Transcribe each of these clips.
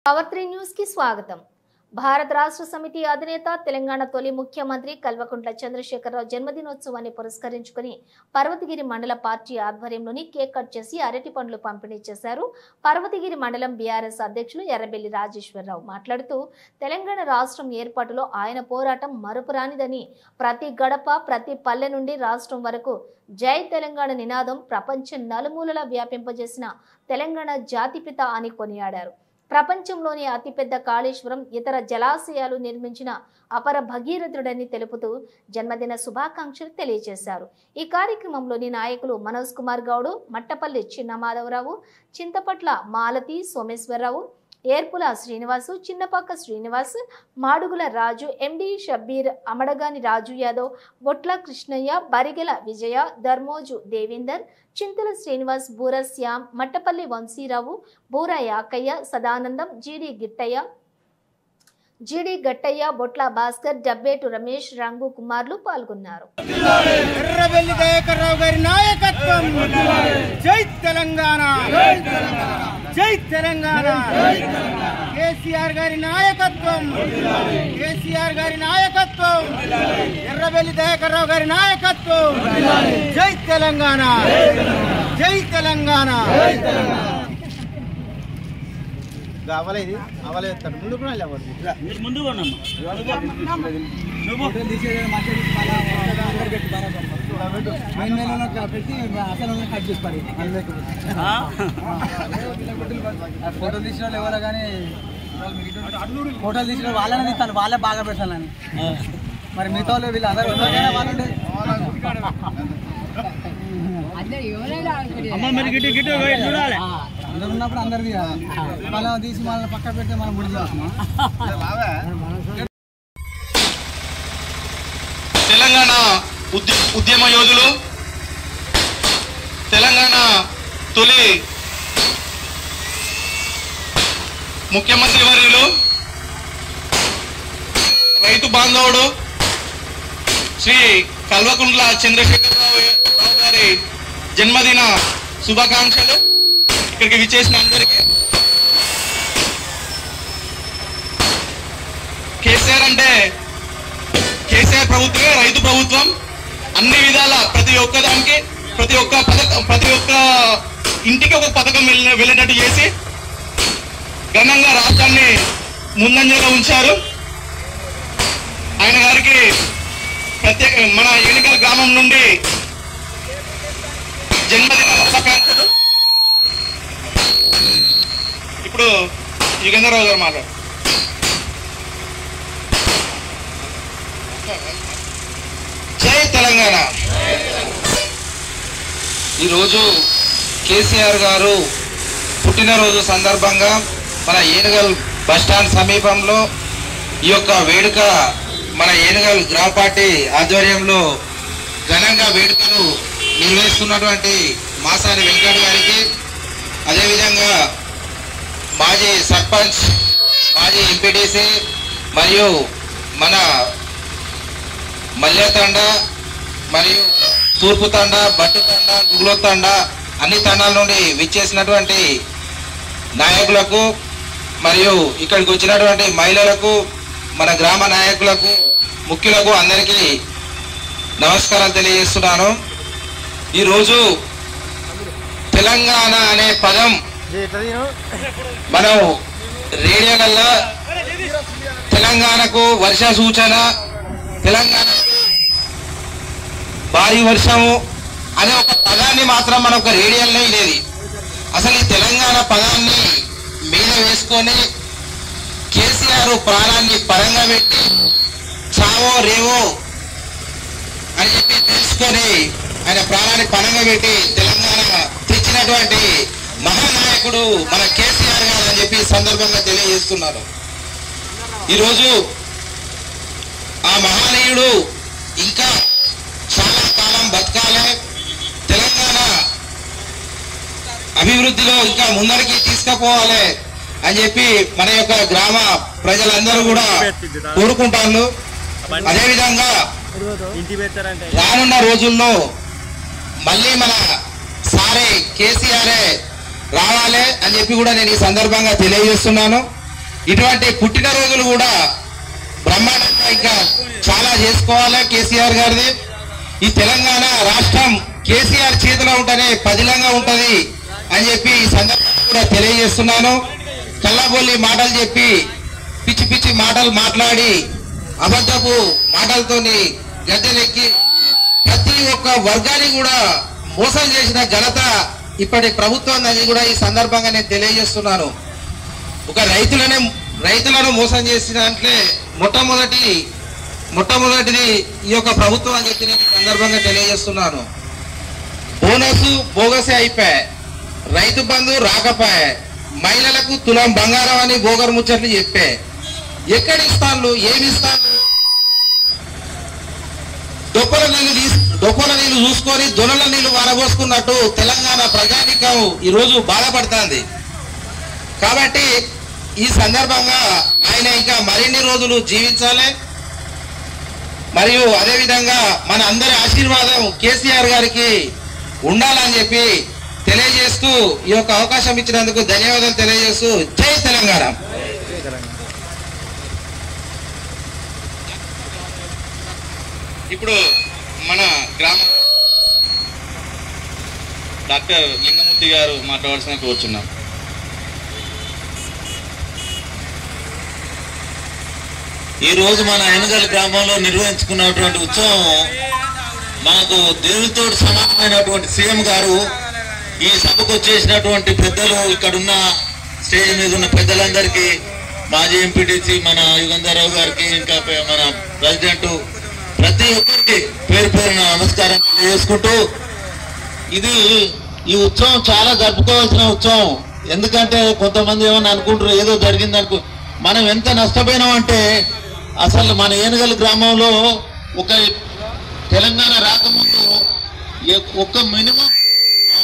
Power 3 news కి స్వాగతం। భారత రాష్ట్ర సమితి అధినేత తెలంగాణ తొలి ముఖ్యమంత్రి కల్వకుంట్ల చంద్రశేఖరరావు జన్మదినోత్సవాన్ని పురస్కరించుకుని పర్వతగిరి మండల పార్టీ ఆధ్వర్యంలోని కేక్ కట్ చేసి అరటి పండ్లు పంపిణీ చేశారు। పర్వతగిరి మండలం బీఆర్ఎస్ అధ్యక్షులు ఎర్రబెల్లి రాజేశ్వరరావు మాట్లాడుతూ తెలంగాణ రాష్ట్రం ఏర్పాటులో ఆయన పోరాటం మరుపురానిదని, ప్రతి గడప ప్రతి పల్లె నుండి రాష్ట్రం వరకు జై తెలంగాణ నినాదం ప్రపంచం నలుమూలలా వ్యాపింపజేసిన తెలంగాణ జాతిపిత అని కొనియాడారు। ప్రపంచంలోని అతిపెద్ద కాళేశ్వరం, ఇతర జలాశయాలు నిర్మించిన అపర భగీరథుడని తెలుపుతూ జన్మదిన శుభాకాంక్షలు తెలియజేశారు। ఈ కార్యక్రమంలోని నాయకులు మనోజ్ కుమార్ గౌడ్, మట్టపల్లి చిన్న మాధవరావు, చింతపట్ల మాలతి సోమేశ్వరరావు, ఏర్పుల శ్రీనివాసు, చిన్నపాక శ్రీనివాస్, మాడుగుల రాజు, ఎండి షబ్బీర్, అమడగాని రాజు యాదవ్, బొట్ల కృష్ణయ్య, బరిగెల విజయ, ధర్మోజు దేవేందర్, చింతల శ్రీనివాస్, బూర శ్యామ్, మట్టపల్లి వంశీరావు, బూర యాకయ్య, సదానందం, జీడి గట్టయ్య, బొట్ల భాస్కర్, డబ్బేటు రమేష్, రంగు కుమార్లు పాల్గొన్నారు। ఎర్రబెల్లి దయాకర్రావు గారి నాయకత్వం, జై తెలంగాణ, జై తెలంగాణ, కేసీఆర్ గారి నాయకత్వం, కేసీఆర్ గారి నాయకత్వం, ఎర్రబెల్లి దయాకర్రావు గారి నాయకత్వం, జై తెలంగాణ, జై తెలంగాణ। అవలేదు అవలేదు ముందు కూడా ముందు ఫోటోలు తీసిన వాళ్ళు ఎవరో కానీ ఫోటోలు తీసిన వాళ్ళని తీస్తాను, వాళ్ళే బాగా పెడతానని। మరి మిగతా వాళ్ళు వీళ్ళు అందరూ అందరు ఉన్నప్పుడు అందరిది మళ్ళీ తీసి మళ్ళీ పక్క పెడితే మనం గుడి చేస్తున్నాం। తెలంగాణ ఉద్యమ యోధులు, తెలంగాణ తొలి ముఖ్యమంత్రి వర్యులు, రైతు బాంధవుడు శ్రీ కల్వకుంట్ల చంద్రశేఖరరావు గారి జన్మదిన శుభాకాంక్షలు ఇక్కడికి విచ్చేసిన అందరికీ। కేసీఆర్ అంటే కేసీఆర్ ప్రభుత్వమే రైతు ప్రభుత్వం, అన్ని విధాల ప్రతి ఒక్కదానికి ప్రతి ఒక్క ఇంటికి ఒక పథకం వెళ్ళేటట్టు చేసి ఘనంగా రాష్ట్రాన్ని ముందంజలో ఉంచారు। ఆయన గారికి మన ఎన్నికల గ్రామం నుండి జన్మదిన శుభాకాంక్షలు। ఇప్పుడు యుగేంద్రరావు గారు మాట్లాడు। జై తెలంగాణ। ఈరోజు కేసీఆర్ గారు పుట్టినరోజు సందర్భంగా మన ఏనుగల్ బస్టాండ్ సమీపంలో ఈ యొక్క వేడుక మన ఏనుగల్ గ్రామ పార్టీ ఆధ్వర్యంలో ఘనంగా వేడుకలు నిర్వహిస్తున్నటువంటి మాసాని వెంకట్ గారికి, అదేవిధంగా మాజీ సర్పంచ్, మాజీ ఎంపీటీసీ మరియు మన మల్లె తండ మరియు తూర్పు తండ, బట్టు తండ, గుగ్లో తండ అన్ని తండాల నుండి విచ్చేసినటువంటి నాయకులకు మరియు ఇక్కడికి వచ్చినటువంటి మహిళలకు, మన గ్రామ నాయకులకు, ముఖ్యులకు అందరికీ నమస్కారాలు తెలియజేస్తున్నాను। ఈరోజు తెలంగాణ అనే పదం మనం రేడియోలలో తెలంగాణకు వర్ష సూచన, తెలంగాణ భారీ వర్షము అనే ఒక పదాన్ని మాత్రం మన ఒక రేడియోలో లేదు। అసలు ఈ తెలంగాణ పదాన్ని మీద వేసుకొని కేసీఆర్ ప్రాణాన్ని పరంగా పెట్టి చావో రేవో అని చెప్పి తెలుసుకొని ఆయన ప్రాణాన్ని పరంగా పెట్టి తెలంగాణ తెచ్చినటువంటి మహానాయకుడు మన కేసీఆర్ గారు అని చెప్పి సందర్భంగా తెలియజేస్తున్నారు। ఈరోజు ఆ మహానీయుడు ఇంకా చాలా కాలం బతకాలి, తెలంగాణ అభివృద్ధిలో ఇంకా ముందరికి తీసుకుపోవాలి అని చెప్పి మన యొక్క గ్రామ ప్రజలందరూ కూడా కోరుకుంటారు। అదేవిధంగా రానున్న రోజుల్లో మళ్ళీ మన సారే కేసీఆర్ రావాలి అని చెప్పి కూడా నేను ఈ సందర్భంగా తెలియజేస్తున్నాను। ఇటువంటి పుట్టినరోజులు కూడా బ్రహ్మాండంగా ఇంకా చాలా చేసుకోవాలి కేసీఆర్ గారిది. ఈ తెలంగాణ రాష్ట్రం కేసీఆర్ చేతిలో ఉంటేనే పదిలంగా ఉంటది అని చెప్పి ఈ సందర్భంగా కూడా తెలియజేస్తున్నాను. కల్లాబొల్లి మాటలు చెప్పి పిచ్చి పిచ్చి మాటలు మాట్లాడి అబద్ధపు మాటలతోని గద్దెనెక్కి ప్రతి ఒక్క వర్గాన్ని కూడా మోసం చేసిన ఘనత ఇప్పటి ప్రభుత్వం అని కూడా ఈ సందర్భంగా నేను తెలియజేస్తున్నాను. ఒక రైతులను మోసం చేసిన దాంట్లో మొట్టమొదటిది ఈ యొక్క ప్రభుత్వం అని చెప్పి నేను సందర్భంగా తెలియజేస్తున్నాను. బోనస్ బోగసే అయిపోయాయి, రైతు బంధు రాకపోయాయి, మహిళలకు తులం బంగారం అని బోగర్ ముచ్చట్లు చెప్పే. ఎక్కడిస్తాను, ఏమిస్తాను? డొప్పల నీళ్లు చూసుకొని దొనల నీళ్లు వరబోసుకున్నట్టు తెలంగాణ ప్రజానికం ఈరోజు బాధపడుతుంది. కాబట్టి ఈ సందర్భంగా ఆయన ఇంకా మరిన్ని రోజులు జీవించాలి. మరియు అదేవిధంగా మన అందరి ఆశీర్వాదం కేసీఆర్ గారికి ఉండాలని చెప్పి తెలియజేస్తూ ఈ యొక్క అవకాశం ఇచ్చినందుకు ధన్యవాదాలు తెలియజేస్తూ జై తెలంగాణ. ఇప్పుడు మన గ్రామ డాక్టర్ లింగమూర్తి గారు మాట్లాడాల్సిన కోరుచున్నాం. ఈ రోజు మన ఎనగల్ గ్రామంలో నిర్వహించుకున్నటువంటి ఉత్సవం మనకు దేవునితో సమానమైనటువంటి సీఎం గారు ఈ సభకు వచ్చేసినటువంటి పెద్దలు, ఇక్కడున్న స్టేజ్ మీద ఉన్న పెద్దలందరికీ, మాజీ ఎంపీటీసీ మన యుగంధరరావు గారికి, ఇంకా మన ప్రెసిడెంట్, ప్రతి ఒక్కరికి పేరు పేరున నమస్కారం తెలియజేసుకుంటూ, ఈ ఉత్సవం చాలా జరుపుకోవాల్సిన ఉత్సవం. ఎందుకంటే కొంతమంది ఏమన్నా అనుకుంటారు ఏదో జరిగిందనుకో, మనం ఎంత నష్టపోయినాం అంటే అసలు మన ఏనుగల్ గ్రామంలో ఒక తెలంగాణ రాకముందు ఒక మినిమం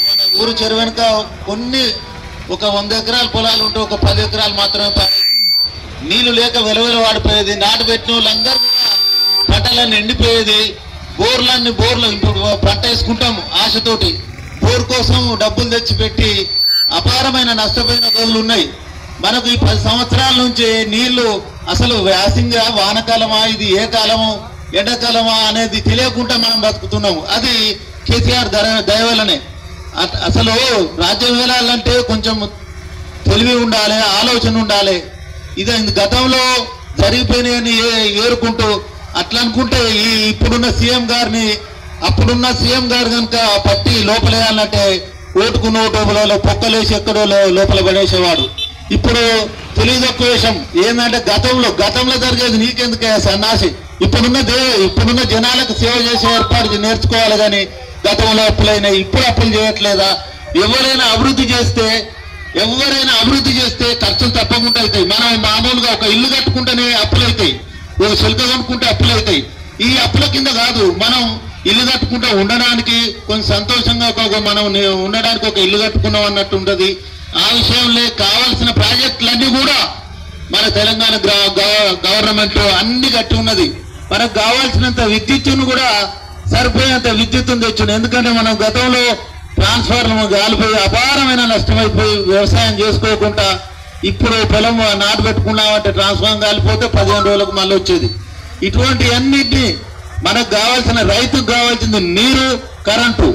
మన ఊరు చెరువు వెనుక ఒక 100 ఎకరాల పొలాలు ఉంటే ఒక 10 ఎకరాలు మాత్రమే నీళ్లు లేక వెలవెల వాడిపోయేది. నాటు పెట్టిన వాళ్ళందరూ పంటలన్నీ ఎండిపోయేది. బోర్లు ఇప్పుడు పంట వేసుకుంటాము ఆశతోటి, బోర్ కోసం డబ్బులు తెచ్చిపెట్టి అపారమైన నష్టపోయిన రోజులు ఉన్నాయి. మనకు ఈ 10 సంవత్సరాల నుంచి నీళ్లు అసలు వ్యాసింగా వానకాలమా, ఇది ఏ కాలము ఎండాకాలమా అనేది తెలియకుండా మనం బతుకుతున్నాము. అది కేసీఆర్ దయ వల్లనే. అసలు రాజ్యం వెళ్ళాలంటే కొంచెం తెలివి ఉండాలి, ఆలోచన ఉండాలి. ఇది గతంలో జరిగిపోయినాయని ఏరుకుంటూ అట్లా అనుకుంటే ఇప్పుడున్న సీఎం గారిని అప్పుడున్న సీఎం గారు కనుక పట్టి లోపలేయాలంటే ఓటుకు నోటు పొక్కలేసి ఎక్కడో లోపల పడేసేవాడు. ఇప్పుడు తెలివి తక్కువ విషయం ఏంటంటే గతంలో జరిగేది నీకెందుకే సన్నాసి, ఇప్పుడున్న జనాలకు సేవ చేసే ఏర్పాటు నేర్చుకోవాలి. కానీ గతంలో అప్పులైనాయి, ఇప్పుడు అప్పులు చేయట్లేదా? ఎవరైనా అభివృద్ధి చేస్తే ఖర్చులు తప్పకుండా అవుతాయి. మనం మామూలుగా ఒక ఇల్లు కట్టుకుంటేనే అప్పులు అవుతాయి, ఒక శిల్క కట్టుకుంటే అప్పులు అవుతాయి. ఈ అప్పుల కింద కాదు, మనం ఇల్లు కట్టుకుంటే ఉండడానికి కొంచెం సంతోషంగా మనం ఉండడానికి ఒక ఇల్లు కట్టుకున్నాం అన్నట్టు ఉంటది. ఆ విషయంలో కావాల్సిన ప్రాజెక్టులన్నీ కూడా మన తెలంగాణ గవర్నమెంట్ అన్ని కట్టి ఉన్నది. మనకు కావాల్సినంత విద్యుత్తును కూడా సరిపోయేంత విద్యుత్తును తెచ్చింది. ఎందుకంటే మనం గతంలో ట్రాన్స్ఫార్మర్ గాలిపోయి అపారమైన నష్టమైపోయి వ్యవసాయం చేసుకోకుండా ఇప్పుడు పొలం నాటు పెట్టుకున్నామంటే ట్రాన్స్ఫార్మర్ గాలిపోతే 15 రోజులకు మళ్ళీ వచ్చేది. ఇటువంటి అన్నిటినీ మనకు కావాల్సిన రైతుకు కావాల్సింది నీరు, కరెంటు,